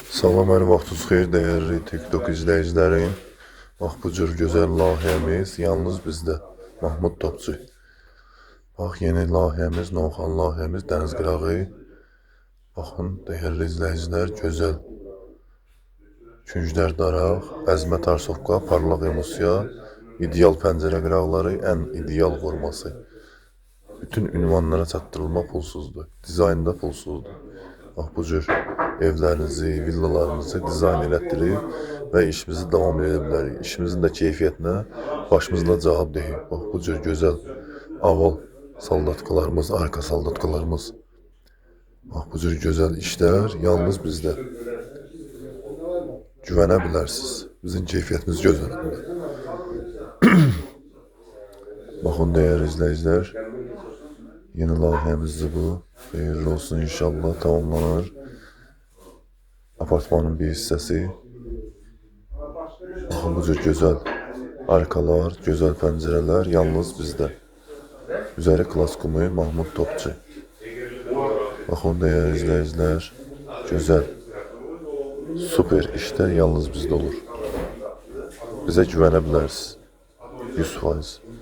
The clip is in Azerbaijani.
Salam, hər vaxtınız xeyir, dəyərli TikTok izləyicilərim. Bax, bu cür gözəl layihəmiz yalnız bizdə. Mahmud Topçu. Bax, yeni layihəmiz, Novxan layihəmiz, dəniz qırağı. Baxın, dəyərli izləyicilər, gözəl. Künclər daraq, əzmə tarsovka, parlaq emosiya, ideal pəncərə qıraqları, ən ideal forması. Bütün ünvanlara çatdırılma pulsuzdur, dizaynda pulsuzdur. Bax, bu cür evlərinizi, villalarınızı dizayn elətdirib və işimizi davam edə bilərik. İşimizin də keyfiyyətinə başımızla cavab deyib. Bax, bu cür gözəl aval saldatkalarımız, arka saldatkalarımız. Bax, bu cür gözəl işlər yalnız bizdə. Güvənə bilərsiniz. Bizim keyfiyyətimiz göz önündə. Baxın, dəyərli izləyicilər, yeni layihəmizdir bu. Xeyirli olsun inşallah, tamamlanır. Apartmanın bir hissəsi. Baxın, bu cür gözəl arkalar, gözəl pəncərələr yalnız bizdə. Üzəri Klas Kumu, Mahmud Topçu. Baxın, dəyərli izləyicilər, gözəl, super işlər yalnız bizdə olur. Bizə güvənə bilərsiniz. 100%.